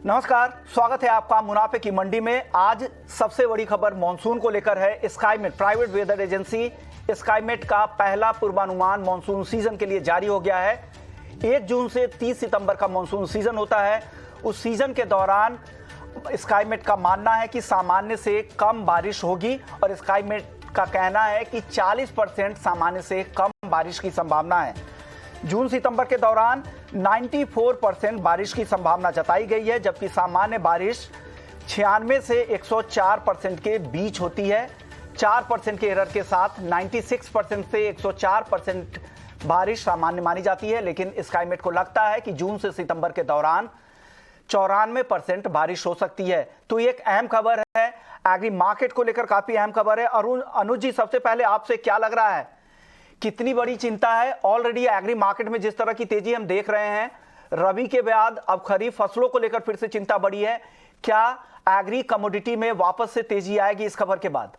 नमस्कार, स्वागत है आपका मुनाफे की मंडी में। आज सबसे बड़ी खबर मॉनसून को लेकर है। Skymet private weather agency Skymet का पहला पूर्वानुमान मॉनसून सीजन के लिए जारी हो गया है। 1 जून से 30 सितंबर का मॉनसून सीजन होता है। उस सीजन के दौरान स्काईमेट का मानना है कि सामान्य से कम बारिश होगी और स्काईमेट का कहना है कि 40% सामान्य से कम बारिश की संभावना है। जून सितंबर के दौरान 94% बारिश की संभावना जताई गई है, जबकि सामान्य बारिश 96 से 104% के बीच होती है। 4% के एरर के साथ 96% से 104% बारिश सामान्य मानी जाती है, लेकिन स्काईमेट को लगता है कि जून से सितंबर के दौरान 94% बारिश हो सकती है। तो ये एक अहम खबर है, एग्री मार्केट को लेकर काफी अहम खबर है। अनुज जी, सबसे पहले आपसे क्या लग रहा है, कितनी बड़ी चिंता है? ऑलरेडी एग्री मार्केट में जिस तरह की तेजी हम देख रहे हैं, रबी के बाद अब खरीफ फसलों को लेकर फिर से चिंता बढ़ी है। क्या एग्री कमोडिटी में वापस से तेजी आएगी इस खबर के बाद?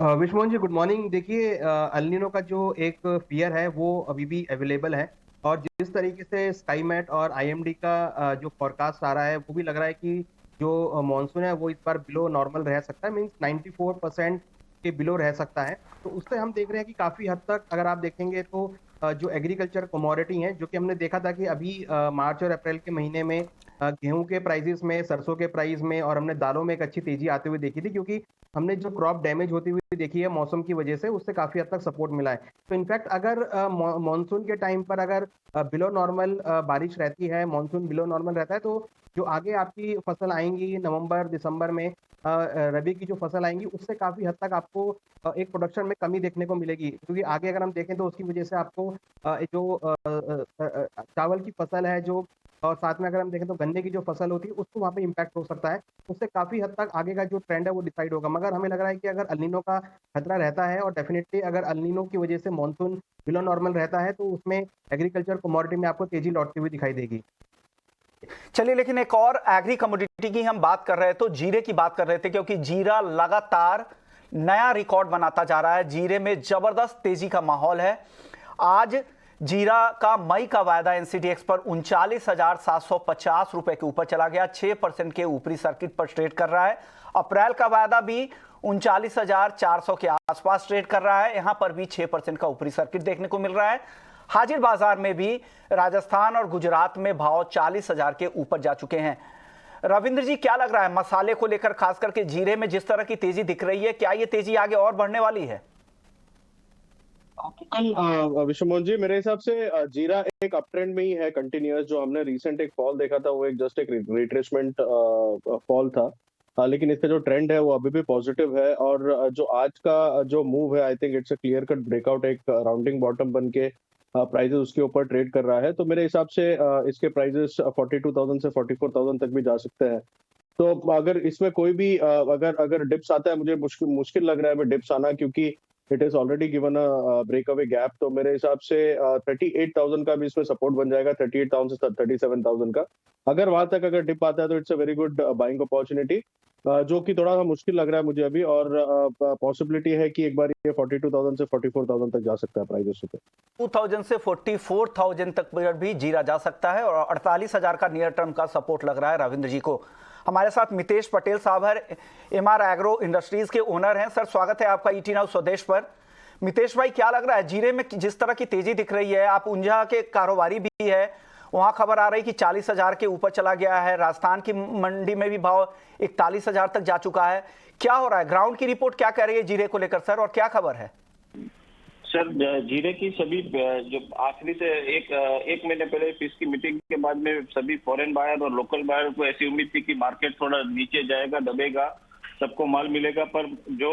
विश्वमोहन जी, गुड मॉर्निंग। देखिए, एल नीनो का जो एक फियर है वो अभी भी अवेलेबल है, और जिस तरीके से स्काईमेट और आईएमडी का जो फॉरकास्ट आ रहा है, वो भी लग रहा है कि जो मॉनसून है वो इस बार बिलो नॉर्मल रह सकता है, मींस 94% के बिलो रह सकता है। तो उससे हम देख रहे हैं कि काफी हद तक अगर आप देखेंगे तो जो एग्रीकल्चर कमोडिटी है, जो कि हमने देखा था कि अभी मार्च और अप्रैल के महीने में गेहूं के प्राइसेस में, सरसों के प्राइस में, और हमने दालों में एक अच्छी तेजी आते हुए देखी थी, क्योंकि हमने जो क्रॉप डैमेज होती हुई देखी है मौसम की वजह से, उससे काफी हद तक सपोर्ट मिला है। तो इनफैक्ट अगर मॉनसून के टाइम पर अगर बिलो नॉर्मल बारिश रहती है, मॉनसून बिलो नॉर्मल रहता है, तो जो आगे आपकी फसल आएंगी नवंबर दिसंबर में, रबी की जो फसल आएंगी, उससे काफी हद तक आपको एक प्रोडक्शन में कमी देखने को मिलेगी। क्योंकि आगे अगर हम देखें तो उसकी वजह से आपको जो चावल की फसल है, जो और साथ में अगर हम देखें तो गन्ने की जो फसल होती है, उसको वहाँ पे इम्पैक्ट हो सकता है। उससे काफी हद तक आगे का जो ट्रेंड है वो डिसाइड होगा। मगर हमें लग रहा है कि अगर अल नीनो का खतरा रहता है, और डेफिनेटली अगर अल नीनो की वजह से मॉनसून बिलो नॉर्मल रहता है, तो उसमें एग्रीकल्चर कमोडिटी में आपको तेजी लौटती हुई दिखाई देगी। चलिए, लेकिन एक और एग्री कमोडिटी की हम बात कर रहे थे, तो जीरे की बात कर रहे थे, क्योंकि जीरा लगातार नया रिकॉर्ड बनाता जा रहा है। जीरे में जबरदस्त तेजी का माहौल है। आज जीरा का मई का वायदा एनसीडीएक्स पर 39,750 रुपए के ऊपर चला गया, 6% के ऊपरी सर्किट पर ट्रेड कर रहा है। अप्रैल का वायदा भी 39,400 के आसपास ट्रेड कर रहा है, यहां पर भी 6% का ऊपरी सर्किट देखने को मिल रहा है। हाजिर बाजार में भी राजस्थान और गुजरात में भाव 40,000 के ऊपर जा चुके हैं। रविंद्र जी, क्या लग रहा है मसाले को लेकर, खास करके जीरे में जिस तरह की तेजी दिख रही है, क्या ये तेजी आगे और बढ़ने वाली है? विश्वमोहन जी, मेरे हिसाब से जीरा एक अप ट्रेंड में ही है कंटिन्यूअस। जो हमने रिसेंट एक फॉल देखा था वो एक जस्ट एक रिट्रेसमेंट फॉल था, लेकिन इसका जो ट्रेंड है वो अभी भी पॉजिटिव है। और जो आज का जो मूव है, I think it's a clear cut breakout, एक राउंडिंग बॉटम बन के प्राइजेस उसके ऊपर ट्रेड कर रहा है। तो मेरे हिसाब से इसके प्राइजेस 42,000 से 44,000 तक भी जा सकते हैं। तो अगर इसमें कोई भी अगर अगर डिप्स आता है, मुझे मुश्किल लग रहा है डिप्स आना, क्योंकि it is already given a break away gap. तो मेरे हिसाब से 38,000 का भी इसमें सपोर्ट बन जाएगा, 38,000 से 37,000 का। अगर वहां तक अगर डिप आता है तो it's a very good buying opportunity, जो कि थोड़ा सा मुश्किल लग रहा है मुझे अभी। और पॉसिबिलिटी है कि एक बार ये 42,000 से 44,000 तक जा सकता है प्राइजेस पे। 2,000 से 44,000 तक भी जीरा जा सकता है, और 48,000 का नियर टर्म का सपोर्ट लग रहा है रविंद्र जी को। हमारे साथ मितेश पटेल साहब है, एमआर एग्रो इंडस्ट्रीज के ओनर हैं। सर, स्वागत है आपका ईटी नाउ स्वदेश पर। मितेश भाई, क्या लग रहा है जीरे में जिस तरह की तेजी दिख रही है? आप ऊंझा के कारोबारी भी है, वहां खबर आ रही कि 40,000 के ऊपर चला गया है। राजस्थान की मंडी में भी भाव 41,000 तक जा चुका है। क्या हो रहा है? ग्राउंड की रिपोर्ट क्या कह रही है जीरे को लेकर सर, और क्या खबर है? सर, जीरे की सभी जो आखिरी से एक महीने पहले फिश की मीटिंग के बाद में सभी फॉरेन बायर और लोकल बायर को ऐसी उम्मीद थी कि मार्केट थोड़ा नीचे जाएगा, दबेगा, सबको माल मिलेगा। पर जो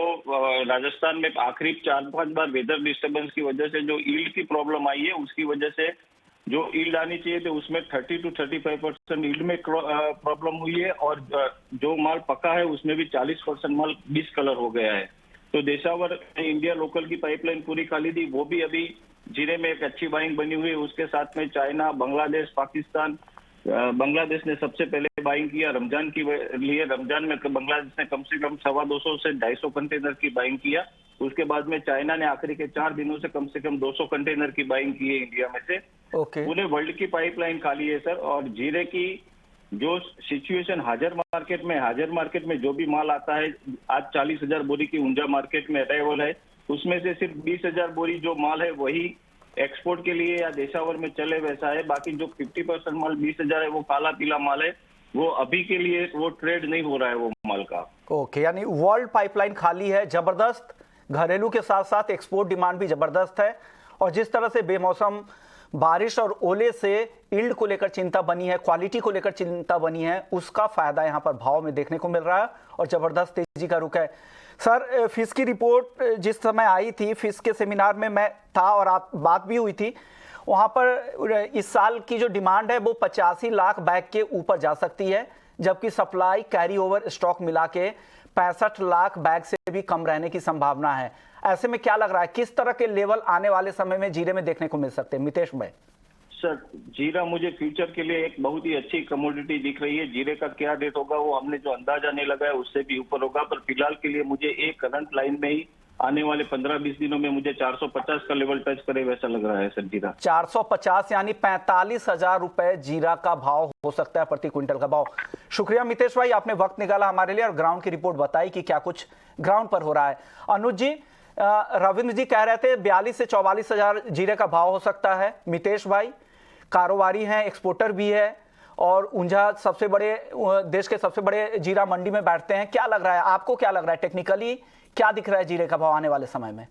राजस्थान में आखिरी 4-5 बार वेदर डिस्टर्बेंस की वजह से जो ईल्ड की प्रॉब्लम आई है, उसकी वजह से जो ईल्ड आनी चाहिए थी उसमें 30 to 35% ईल्ड में प्रॉब्लम हुई है। और जो माल पका है उसमें भी 40% माल डिसकलर हो गया है। तो देशावर इंडिया लोकल की पाइपलाइन पूरी खाली थी, वो भी अभी जीरे में एक अच्छी बाइंग बनी हुई है। उसके साथ में चाइना, बांग्लादेश, पाकिस्तान, बांग्लादेश ने सबसे पहले बाइंग किया रमजान की लिए। रमजान में बांग्लादेश ने कम से कम 250 से 250 कंटेनर की बाइंग किया। उसके बाद में चाइना ने आखिरी के 4 दिनों से कम 200 कंटेनर की बाइंग की है इंडिया में से। ओके। पूरे वर्ल्ड की पाइपलाइन खाली है सर। और जीरे की जो सिचुएशन हाजिर मार्केट में जो भी माल आता है, आज 40,000 बोरी की ऊंझा मार्केट में अराइवल है, उसमें से सिर्फ 20,000 बोरी जो माल है वही एक्सपोर्ट के लिए या देशावर में चले वैसा है। बाकी जो 50% माल 20,000 है वो काला पीला माल है, वो अभी के लिए वो ट्रेड नहीं हो रहा है वो माल का। ओके, यानी वर्ल्ड पाइपलाइन खाली है जबरदस्त, घरेलू के साथ साथ एक्सपोर्ट डिमांड भी जबरदस्त है। और जिस तरह से बेमौसम बारिश और ओले से यील्ड को लेकर चिंता बनी है, क्वालिटी को लेकर चिंता बनी है, उसका फायदा यहां पर भाव में देखने को मिल रहा है और जबरदस्त तेजी का रुख है। सर, फिश की रिपोर्ट जिस समय आई थी, फिश के सेमिनार में मैं था और आप बात भी हुई थी, वहां पर इस साल की जो डिमांड है वो 85 लाख बैग के ऊपर जा सकती है, जबकि सप्लाई कैरी ओवर स्टॉक मिला के 65 लाख बैग से भी कम रहने की संभावना है। ऐसे में क्या लग रहा है, किस तरह के लेवल आने वाले समय में जीरे में देखने को मिल सकते हैं? मितेश भाई। सर, जीरा मुझे फ्यूचर के लिए एक बहुत ही अच्छी कमोडिटी दिख रही है। जीरे का क्या रेट होगा वो हमने जो अंदाजा नहीं लगाया उससे भी ऊपर होगा, पर फिलहाल के लिए मुझे एक करंट लाइन में ही आने वाले 15-20 दिनों में मुझे 450 का लेवल टच करे वैसा लग रहा है सर जीरा। 450 यानी 45,000 रुपए जीरा का भाव हो सकता है, प्रति क्विंटल का भाव। शुक्रिया मितेश भाई, आपने वक्त निकाला हमारे लिए और ग्राउंड की रिपोर्ट बताई कि क्या कुछ ग्राउंड पर हो रहा है। अनुज जी, रविंद्र जी कह रहे थे 42 से 44,000 जीरे का भाव हो सकता है। मितेश भाई कारोबारी हैं, एक्सपोर्टर भी है और ऊंझा सबसे बड़े देश के सबसे बड़े जीरा मंडी में बैठते हैं। क्या लग रहा है आपको, क्या लग रहा है टेक्निकली क्या दिख रहा है जीरे का भाव आने वाले समय में?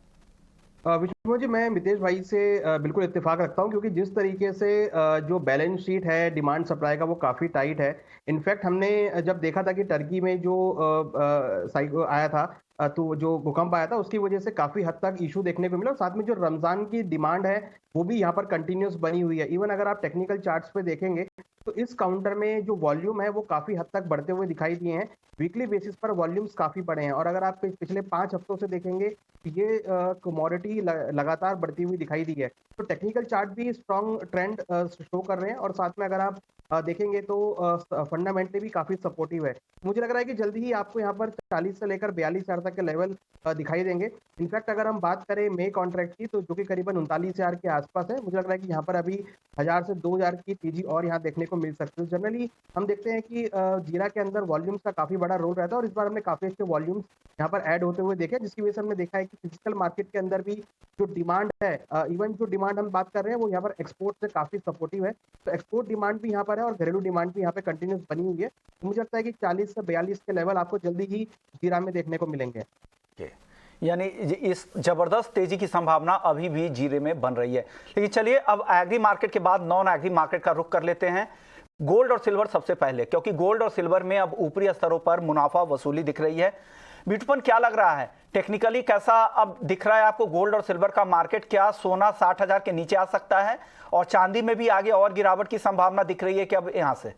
विष्णु जी, मैं मितेश भाई से बिल्कुल इत्तेफाक रखता हूं, क्योंकि जिस तरीके से जो बैलेंस शीट है डिमांड सप्लाई का वो काफ़ी टाइट है। इनफैक्ट हमने जब देखा था कि टर्की में जो आया था, तो जो भूकंप आया था उसकी वजह से काफ़ी हद तक इशू देखने को मिला, और साथ में जो रमज़ान की डिमांड है वो भी यहाँ पर कंटिन्यूस बनी हुई है। इवन अगर आप टेक्निकल चार्ट्स पे देखेंगे तो इस काउंटर में जो वॉल्यूम है वो काफ़ी हद तक बढ़ते हुए दिखाई दिए हैं। वीकली बेसिस पर वॉल्यूम्स काफ़ी बढ़े हैं, और अगर आप पिछले 5 हफ्तों से देखेंगे तो ये कमोडिटी लगातार बढ़ती हुई दिखाई दी है। तो टेक्निकल चार्ट भी स्ट्रॉन्ग ट्रेंड शो कर रहे हैं, और साथ में अगर आप देखेंगे तो फंडामेंटली भी काफ़ी सपोर्टिव है। मुझे लग रहा है कि जल्दी ही आपको यहाँ पर 40 से लेकर 42,000 तक के लेवल दिखाई देंगे। इनफैक्ट अगर हम बात करें मई कॉन्ट्रैक्ट की, तो जो कि करीबन 39,000 के आसपास है, मुझे लग रहा है कि यहाँ पर अभी 1000 से 2000 की तेजी और यहाँ देखने को मिल सकती है। जनरली हम देखते हैं कि जीरा के अंदर वॉल्यूम्स का काफ़ी बड़ा रोल रहता है, और इस बार हमने काफ़ी अच्छे वॉल्यूम्स यहाँ पर ऐड होते हुए देखे, जिसकी वजह से हमने देखा है कि फिजिकल मार्केट के अंदर भी जो डिमांड है, इवन जो डिमांड हम बात कर रहे हैं वो यहाँ पर एक्सपोर्ट से काफ़ी सपोर्टिव है। तो एक्सपोर्ट डिमांड भी यहाँ पर है और घरेलू डिमांड भी यहाँ पे कंटिन्यूस बनी हुई है। तो मुझे लगता है कि 40 से 42 के लेवल आपको जल्दी ही जीरा में देखने को मिलेंगे। यानी इस जबरदस्त तेजी की संभावना अभी भी जीरे में बन रही है। लेकिन चलिए अब एग्री मार्केट के बाद नॉन एग्री मार्केट का रुख कर लेते हैं। गोल्ड और सिल्वर सबसे पहले, क्योंकि गोल्ड और सिल्वर में अब ऊपरी स्तरों पर मुनाफा वसूली दिख रही है। बिटुपन, क्या लग रहा है टेक्निकली, कैसा अब दिख रहा है आपको गोल्ड और सिल्वर का मार्केट? क्या सोना 60,000 के नीचे आ सकता है, और चांदी में भी आगे और गिरावट की संभावना दिख रही है कि अब यहाँ से?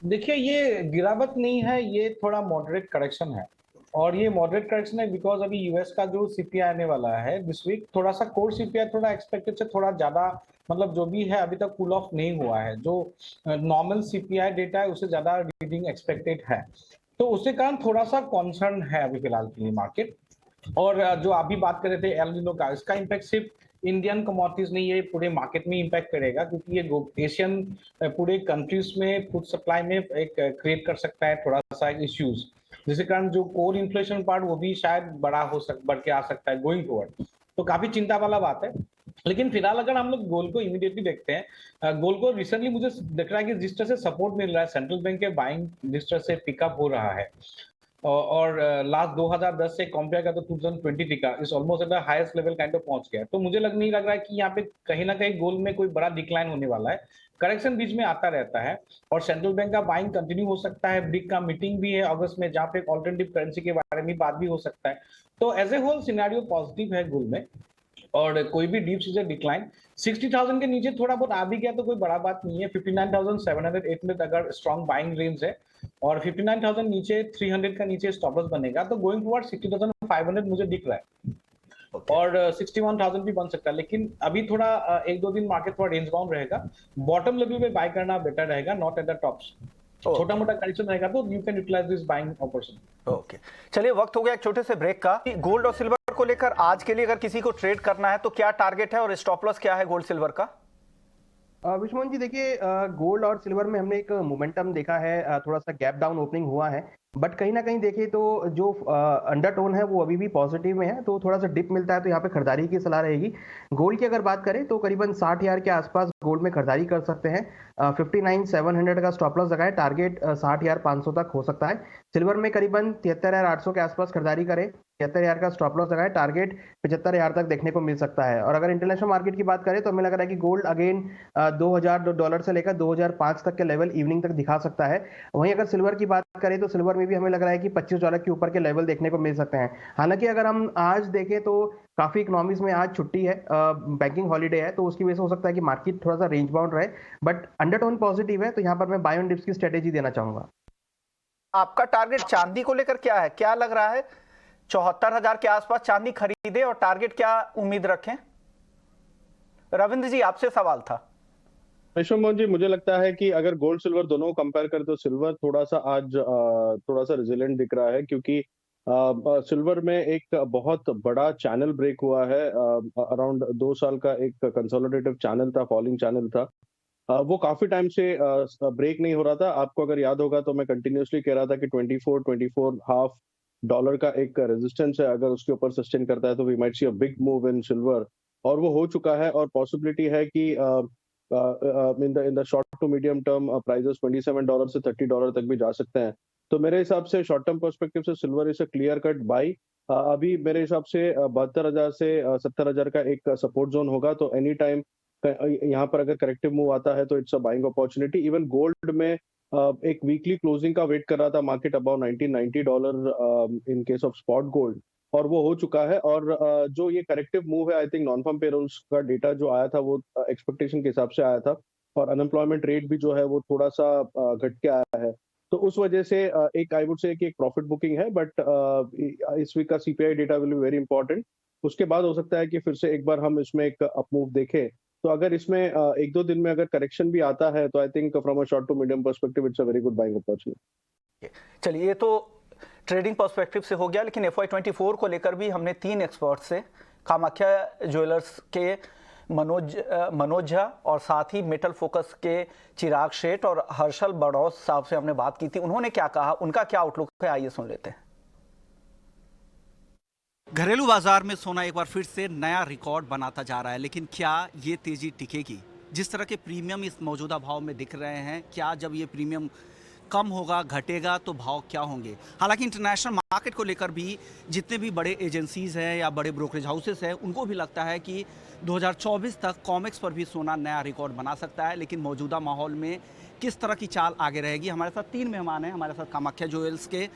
देखिए, ये गिरावट नहीं है, ये थोड़ा मॉडरेट करेक्शन है, और ये मॉडरेट करेक्शन है बिकॉज अभी यूएस का जो सीपीआई आने वाला है दिस वीक, थोड़ा सा कोर सीपीआई थोड़ा एक्सपेक्टेड से थोड़ा ज्यादा, मतलब जो भी है अभी तक कूल ऑफ नहीं हुआ है। जो नॉर्मल सीपीआई डेटा है उससे ज्यादा रीडिंग एक्सपेक्टेड है, तो उसके कारण थोड़ा सा कॉन्सर्न है अभी फिलहाल के लिए मार्केट। और जो अभी बात कर रहे थे एल नीनो का, इसका इम्पैक्ट सिर्फ इंडियन कमोडिटीज नहीं, ये पूरे मार्केट में इम्पैक्ट करेगा, क्योंकि ये एशियन पूरे कंट्रीज में फूड सप्लाई में एक क्रिएट कर सकता है थोड़ा सा इश्यूज, जिसके कारण जो कोर इन्फ्लेशन पार्ट वो भी शायद बढ़ के आ सकता है गोइंग फॉरवर्ड। तो काफी चिंता वाला बात है। लेकिन फिलहाल अगर हम लोग गोल्ड को इमीडिएटली देखते हैं, गोल्ड को रिसेंटली मुझे दिख रहा है कि जिस तरह से सपोर्ट मिल रहा है, सेंट्रल बैंक के बाइंग जिस तरह से पिकअप हो रहा है, और लास्ट 2010 से कंपेयर का तो 2020 का इस almost at the highest level kind of पहुंच गया है। तो मुझे नहीं लग रहा है कि यहाँ पे कहीं ना कहीं गोल्ड में कोई बड़ा डिक्लाइन होने वाला है। करेक्शन बीच में आता रहता है, और सेंट्रल बैंक का बाइंग कंटिन्यू हो सकता है। ब्रिक का मीटिंग भी है अगस्त में, जहाँ पे एक ऑल्टरनेटिव करेंसी के बारे में बात भी हो सकता है। तो as a whole scenario positive है गोल्ड में, और कोई भी डीप सीजर डिक्लाइन 60,000 के नीचे थोड़ा बहुत आ भी गया तो कोई बड़ा बात नहीं है। 59,700-800 अगर स्ट्रॉन्ग बाइंग रेंज है, और 59,000 नीचे 300 का नीचे स्टॉप लॉस बनेगा, तो गोइंग फॉरवर्ड 60,500 मुझे दिख रहा है। और 61,000 भी बन सकता है, लेकिन अभी थोड़ा 1-2 दिन मार्केट थोड़ा रेंज बाउंड रहेगा। बॉटम लेवल पे बाय करना बेटर रहेगा, नॉट एट द टॉप्स। छोटा मोटा करेक्शन रहेगा तो you can utilize this buying opportunity. Okay, चलिए वक्त हो गया एक छोटे से ब्रेक का। गोल्ड और सिल्वर को लेकर आज के लिए अगर किसी को ट्रेड करना है तो क्या टारगेट है और स्टॉप लॉस क्या है गोल्ड सिल्वर का? विश्वमोहन जी देखिए, गोल्ड और सिल्वर में हमने एक मोमेंटम देखा है, थोड़ा सा गैप डाउन ओपनिंग हुआ है, बट कहीं ना कहीं देखिए तो जो अंडरटोन है वो अभी भी पॉजिटिव में है, तो थोड़ा सा डिप मिलता है तो यहाँ पे खरीदारी की सलाह रहेगी। गोल्ड की अगर बात करें तो करीबन 60,000 के आसपास गोल्ड में खरीदारी कर सकते हैं। 59,700 का स्टॉप लॉस लगाए, टारगेट 60,500 तक हो सकता है। सिल्वर में करीबन 73,800 के आसपास खरीदारी करें, 73,000 का स्टॉप लॉस लगाए, टारगेट 75,000 तक देखने को मिल सकता है। और अगर इंटरनेशनल मार्केट की बात करें तो हमें लग रहा है कि गोल्ड अगेन $2,000 से लेकर 2005 तक के लेवल इवनिंग तक दिखा सकता है। वहीं अगर सिल्वर की बात करें तो सिल्वर में भी हमें लग रहा है कि $25 के ऊपर के लेवल देखने को मिल सकते हैं। हालांकि अगर हम आज देखें तो काफी इकोनॉमीज में आज छुट्टी है, बैंकिंग हॉलीडे है, तो उसकी वजह से हो सकता है कि मार्केट थोड़ा सा रेंज बाउंड रहे, बट अंडरटोन पॉजिटिव है, तो यहाँ पर मैं बाय ऑन डिप्स की स्ट्रेटेजी देना चाहूंगा। आपका टारगेट चांदी को लेकर क्या है, क्या लग रहा है? 74,000 के आसपास चांदी खरीदे और टारगेट क्या उम्मीद रखें? रविंद्र जी आपसे सवाल था। विश्वमोहन जी, मुझे लगता है कि अगर गोल्ड सिल्वर दोनों को कंपेयर करें तो सिल्वर थोड़ा सा आज थोड़ा सा रिजिलेंट दिख रहा है, क्योंकि सिल्वर में एक बहुत बड़ा चैनल ब्रेक हुआ है। अराउंड 2 साल का एक कंसोलिडेटिव चैनल था, फॉलिंग चैनल था। वो काफी टाइम से ब्रेक नहीं हो रहा था। आपको अगर याद होगा तो मैं कंटिन्यूअसली कह रहा था कि 24 हाफ डॉलर का एक रेजिस्टेंस है, अगर उसके ऊपर सस्टेन करता है तो we might see a big move in silver, और वो हो चुका है। और पॉसिबिलिटी है कि in the short to medium term prices $27 से $30 तक भी जा सकते हैं। तो मेरे हिसाब से शॉर्ट टर्म पर्सपेक्टिव से silver is a clear cut by. अभी मेरे हिसाब से 72,000 से 70,000 का एक सपोर्ट जोन होगा, तो एनी टाइम यहाँ पर अगर करेक्टिव मूव आता है तो it's a buying opportunity. Even gold में एक वीकली क्लोजिंग का वेट कर रहा था market about $1990 in case of spot gold, और वो हो चुका है। और जो ये करेक्टिव मूव है, I think non firm payrolls का डेटा जो आया था वो एक्सपेक्टेशन के हिसाब से आया था, और अनएम्प्लॉयमेंट रेट भी जो है वो थोड़ा सा घट के आया है। तो उस वजह से एक आई वुड से कि एक प्रॉफिट बुकिंग है, बट इस वीक का CPI data will be very important. उसके बाद हो सकता है कि फिर से एक बार हम इसमें एक अप मूव देखें। तो अगर इसमें 1-2 दिन में अगर करेक्शन भी आता है तो I think from a short to medium perspective it's a very good buying opportunity. चलिए, ये तो ट्रेडिंग पर्सपेक्टिव से हो गया, लेकिन FY24 को लेकर भी हमने 3 एक्सपर्ट से, कामाख्या ज्वेलर्स के मनोज झा और साथ ही मेटल फोकस के चिराग शेठ और हर्षल बड़ौस साहब से हमने बात की थी। उन्होंने क्या कहा, उनका क्या आउटलुक है, आइए सुन लेते हैं। घरेलू बाजार में सोना एक बार फिर से नया रिकॉर्ड बनाता जा रहा है, लेकिन क्या ये तेजी टिकेगी? जिस तरह के प्रीमियम इस मौजूदा भाव में दिख रहे हैं, क्या जब ये प्रीमियम कम होगा, घटेगा, तो भाव क्या होंगे? हालांकि इंटरनेशनल मार्केट को लेकर भी जितने भी बड़े एजेंसीज हैं या बड़े ब्रोकरेज हाउसेस हैं, उनको भी लगता है कि 2024 तक कॉमेक्स पर भी सोना नया रिकॉर्ड बना सकता है। लेकिन मौजूदा माहौल में किस तरह की चाल आगे रहेगी? हमारे साथ 3 मेहमान हैं। हमारे साथ कामाख्या ज्वेल्स के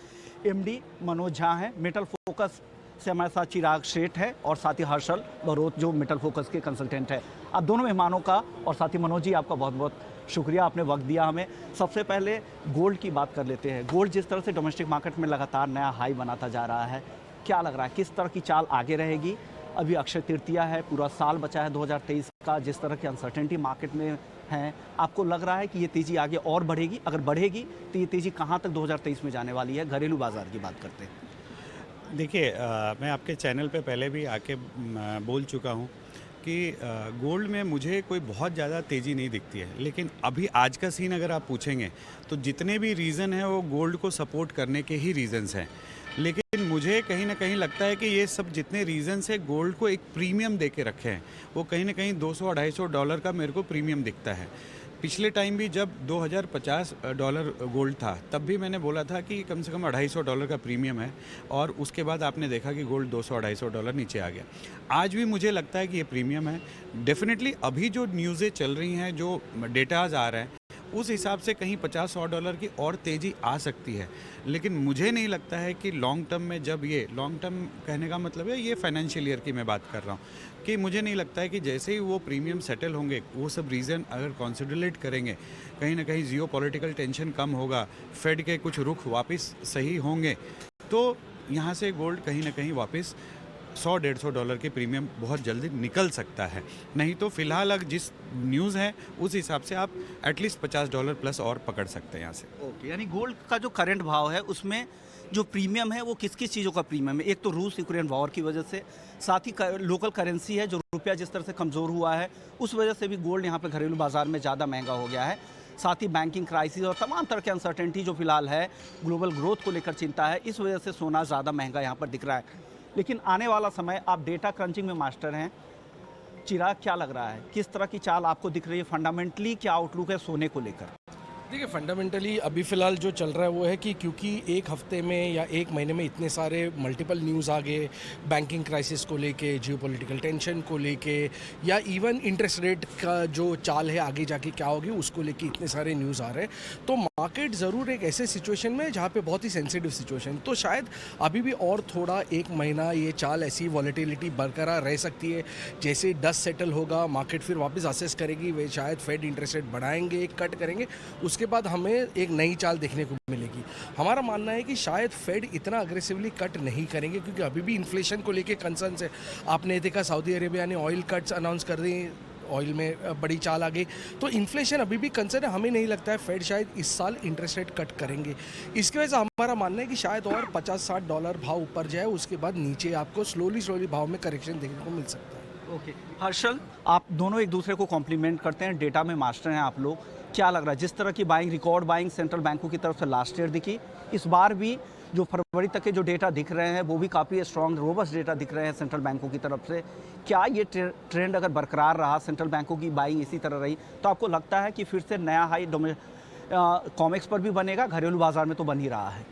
MD मनोज झा हैं, मेटल फोकस से हमारे साथ चिराग शेठ है, और साथ ही हर्षल बरोत जो मेटल फोकस के कंसल्टेंट है। आप दोनों मेहमानों का और साथ ही मनोज जी आपका बहुत बहुत शुक्रिया, आपने वक्त दिया हमें। सबसे पहले गोल्ड की बात कर लेते हैं। गोल्ड जिस तरह से डोमेस्टिक मार्केट में लगातार नया हाई बनाता जा रहा है, क्या लग रहा है किस तरह की चाल आगे रहेगी? अभी अक्षय तृतीया है, पूरा साल बचा है 2023 का, जिस तरह की अनसर्टेनिटी मार्केट में है, आपको लग रहा है कि ये तेज़ी आगे और बढ़ेगी? अगर बढ़ेगी तो ये तेज़ी कहाँ तक 2023 में जाने वाली है? घरेलू बाजार की बात करते हैं। देखिए, मैं आपके चैनल पे पहले भी आके बोल चुका हूँ कि गोल्ड में मुझे कोई बहुत ज़्यादा तेज़ी नहीं दिखती है, लेकिन अभी आज का सीन अगर आप पूछेंगे तो जितने भी रीज़न हैं वो गोल्ड को सपोर्ट करने के ही रीज़न्स हैं। लेकिन मुझे कहीं ना कहीं लगता है कि ये सब जितने रीज़न्स है गोल्ड को एक प्रीमियम दे के रखे हैं, वो कहीं ना कहीं $200-250 का मेरे को प्रीमियम दिखता है। पिछले टाइम भी जब $2,050 गोल्ड था, तब भी मैंने बोला था कि कम से कम $250 का प्रीमियम है, और उसके बाद आपने देखा कि गोल्ड $200-250 नीचे आ गया। आज भी मुझे लगता है कि ये प्रीमियम है। डेफिनेटली अभी जो न्यूज़ें चल रही हैं, जो डेटाज आ रहे हैं, उस हिसाब से कहीं $50-100 की और तेज़ी आ सकती है। लेकिन मुझे नहीं लगता है कि लॉन्ग टर्म में, जब ये लॉन्ग टर्म कहने का मतलब है ये फाइनेंशियल ईयर की मैं बात कर रहा हूँ, कि मुझे नहीं लगता है कि जैसे ही वो प्रीमियम सेटल होंगे, वो सब रीज़न अगर कॉन्सिडरेट करेंगे, कहीं ना कहीं जियो पॉलिटिकल टेंशन कम होगा, फेड के कुछ रुख वापस सही होंगे, तो यहाँ से गोल्ड कहीं ना कहीं वापस $100-150 के प्रीमियम बहुत जल्दी निकल सकता है। नहीं तो फिलहाल अगर जिस न्यूज़ है उस हिसाब से आप एटलीस्ट $50 प्लस और पकड़ सकते हैं यहाँ से। ओके, यानी गोल्ड का जो करंट भाव है उसमें जो प्रीमियम है वो किस किस चीज़ों का प्रीमियम है? एक तो रूस यूक्रेन वॉर की वजह से, साथ ही लोकल करेंसी है जो रुपया जिस तरह से कमज़ोर हुआ है उस वजह से भी गोल्ड यहाँ पे घरेलू बाजार में ज़्यादा महंगा हो गया है। साथ ही बैंकिंग क्राइसिस और तमाम तरह की अनसर्टेनिटी जो फिलहाल है, ग्लोबल ग्रोथ को लेकर चिंता है, इस वजह से सोना ज़्यादा महंगा यहाँ पर दिख रहा है। लेकिन आने वाला समय, आप डेटा क्रंचिंग में मास्टर हैं, चिराग क्या लग रहा है, किस तरह की चाल आपको दिख रही है? फंडामेंटली क्या आउटलुक है सोने को लेकर? देखिए, फंडामेंटली अभी फ़िलहाल जो चल रहा है वो है कि क्योंकि एक हफ्ते में या एक महीने में इतने सारे मल्टीपल न्यूज़ आ गए, बैंकिंग क्राइसिस को लेके, जियोपॉलिटिकल टेंशन को लेके, या इवन इंटरेस्ट रेट का जो चाल है आगे जाके क्या होगी उसको लेके इतने सारे न्यूज़ आ रहे हैं। तो मार्केट ज़रूर एक ऐसे सिचुएशन में जहाँ पे बहुत ही सेंसिटिव सिचुएशन, तो शायद अभी भी और थोड़ा एक महीना ये चाल ऐसी वॉलेटिलिटी बरकरार रह सकती है। जैसे डस्ट सेटल होगा, मार्केट फिर वापस असेस करेगी, वे शायद फेड इंटरेस्ट रेट बढ़ाएंगे, कट करेंगे, उसके बाद हमें एक नई चाल देखने को मिलेगी। हमारा मानना है कि शायद फेड इतना अग्रेसिवली कट नहीं करेंगे क्योंकि अभी भी इन्फ्लेशन को लेके कंसर्न है। आपने देखा सऊदी अरेबिया ने ऑयल कट्स अनाउंस कर दिए, ऑयल में बड़ी चाल आ गई, तो इन्फ्लेशन अभी भी कंसर्न है। हमें नहीं लगता है फेड शायद इस साल इंटरेस्ट रेट कट करेंगे। इसकी वजह से हमारा मानना है कि शायद और $50-60 भाव ऊपर जाए, उसके बाद नीचे आपको स्लोली भाव में करेक्शन देखने को मिल सकता है। ओके, हर्षल, आप दोनों एक दूसरे को कॉम्प्लीमेंट करते हैं, डेटा में मास्टर हैं आप लोग। क्या लग रहा है, जिस तरह की बाइंग, रिकॉर्ड बाइंग सेंट्रल बैंकों की तरफ से लास्ट ईयर दिखी, इस बार भी जो फरवरी तक के जो डेटा दिख रहे हैं वो भी काफ़ी स्ट्रॉन्ग रोबस्ट डेटा दिख रहे हैं सेंट्रल बैंकों की तरफ से। क्या ये ट्रेंड अगर बरकरार रहा, सेंट्रल बैंकों की बाइंग इसी तरह रही, तो आपको लगता है कि फिर से नया हाई कॉमेक्स पर भी बनेगा? घरेलू बाजार में तो बन ही रहा है।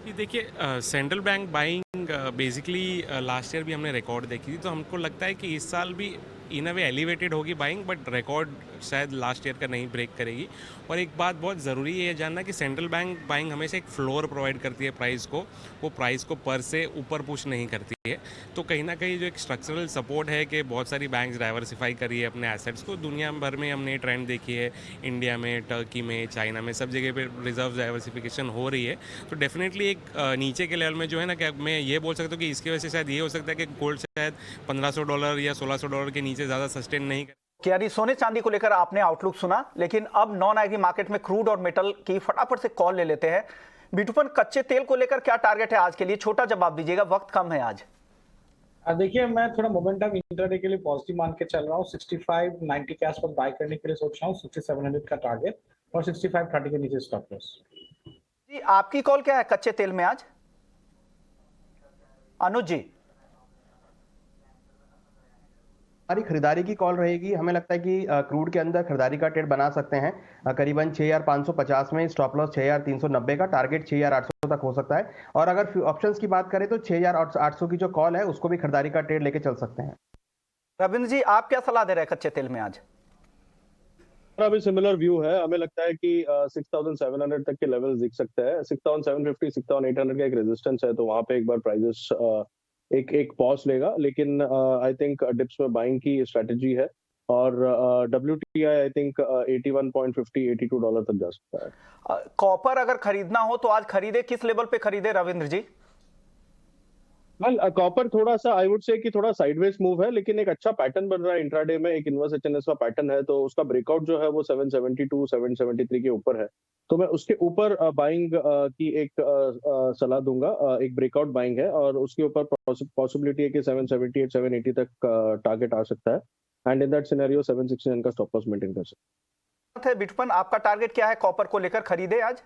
ये देखिए, central bank buying basically last year भी हमने रिकॉर्ड देखी थी, तो हमको लगता है कि इस साल भी इन अ वे एलिवेटेड होगी बाइंग, बट रिकॉर्ड शायद लास्ट ईयर का नहीं ब्रेक करेगी। और एक बात बहुत ज़रूरी है जानना कि सेंट्रल बैंक बाइंग हमेशा एक फ्लोर प्रोवाइड करती है प्राइस को, वो प्राइस को पर से ऊपर पुश नहीं करती है। तो कहीं ना कहीं जो एक स्ट्रक्चरल सपोर्ट है कि बहुत सारी बैंक्स डाइवर्सिफाई करी है अपने एसेट्स को, दुनिया भर में हमने ट्रेंड देखी है, इंडिया में, टर्की में, चाइना में, सब जगह पे रिजर्व डाइवर्सिफिकेशन हो रही है। तो डेफिनेटली एक नीचे के लेवल में जो है ना, कि मैं ये बोल सकता हूँ कि इसकी वजह से शायद ये हो सकता है कि गोल्ड शायद $1500 या $1600 के नीचे ज़्यादा सस्टेन नहीं कर। यानी सोने चांदी को लेकर आपने आउटलुक सुना, लेकिन अब नॉन एग्री मार्केट में क्रूड और मेटल की फटाफट से कॉल ले लेते हैं। बिटूपन, कच्चे तेल को लेकर क्या टारगेट है आज के लिए? छोटा जवाब दीजिएगा, वक्त कम है आज। देखिए, मैं थोड़ा मोमेंटम इंट्राडे के लिए पॉजिटिव मान के चल रहा हूँ। 65-90 के आसपास बाय करने के लिए सोच रहा हूँ, 6700 का टारगेट और 6530 के नीचे स्टॉप लॉस। जी, आपकी कॉल क्या है कच्चे तेल में आज? अनुज जी, हमारी खरीदारी की कॉल रहेगी। हमें लगता है कि क्रूड के अंदर खरीदारी का ट्रेड बना सकते हैं। करीबन 6550 में स्टॉप लॉस 6390 का, टारगेट 6800 तक हो सकता है। और अगर ऑप्शंस की बात करें तो 6800 की जो कॉल है उसको भी खरीदारी का ट्रेड लेके चल सकते हैं। रविंद्र जी, आप क्या सलाह दे रहे हैं कच्चे तेल में आज? अभी सिमिलर व्यू है, हमें लगता है कि 6700 तक के लेवल्स दिख सकते हैं। 6750, 6800 का एक रेजिस्टेंस है, तो वहां पे एक बार प्राइसेस एक पॉज लेगा, लेकिन आई थिंक डिप्स में बाइंग की स्ट्रेटेजी है। और WTI आई थिंक $81.50, $82 तक जा सकता है। कॉपर अगर खरीदना हो तो आज खरीदे, किस लेवल पे खरीदे रविंद्र जी? कॉपर थोड़ा सा आई वुड से कि थोड़ा साइडवेज मूव है, लेकिन एक अच्छा पैटर्न बन रहा है इंट्राडे में, एक इनवर्स एचएनएस का पैटर्न है, तो उसका ब्रेकआउट जो है वो 772, 773 के ऊपर है। तो मैं उसके ऊपर बाइंग की एक सलाह दूंगा। एक ब्रेकआउट बाइंग है और उसके ऊपर पॉसिबिलिटी है कि 778, 780 तक टारगेट आ सकता है। एंड इन दैट सिनेरियो 769 का स्टॉप लॉस मेंटेन कर सकते हैं। बिटूपन, आपका टारगेट क्या है कॉपर को लेकर? खरीदे आज?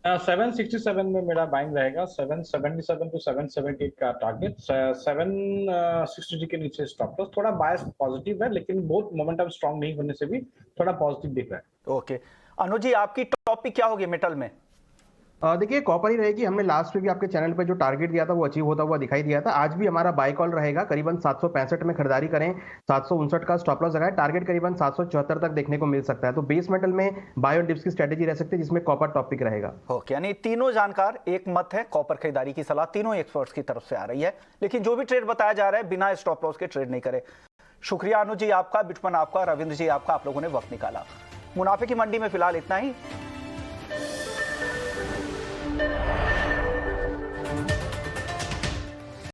767 में मेरा बाइंग रहेगा, 777 टू 778 का टारगेट, 760 के नीचे स्टॉप लॉस। थोड़ा बायस पॉजिटिव है, लेकिन बहुत मोमेंटम स्ट्रांग नहीं होने से भी थोड़ा पॉजिटिव दिख रहा है। ओके, अनुज जी, आपकी टॉपिक क्या होगी मेटल में? देखिए, कॉपर ही रहेगी। हमने लास्ट वीक आपके चैनल पे जो टारगेट दिया था वो अचीव होता हुआ दिखाई दिया था। आज भी हमारा बाय कॉल रहेगा। करीबन 765 में खरीदारी करें, 759 का स्टॉप लॉस लगाए, टारगेट करीबन 774 तक देखने को मिल सकता है। तो बेस मेटल में बाय और डिप्स की स्ट्रेटेजी रह सकती है, जिसमें कॉपर टॉपिक रहेगा। ओके, यानी तीनों जानकार एक मत है, कॉपर खरीदारी की सलाह तीनों एक्सपर्ट्स की तरफ से आ रही है, लेकिन जो भी ट्रेड बताया जा रहा है बिना स्टॉप लॉस के ट्रेड नहीं करे। शुक्रिया अनुज जी आपका, बिटूपन आपका, रविंद्र जी आपका, आप लोगों ने वक्त निकाला। मुनाफे की मंडी में फिलहाल इतना ही।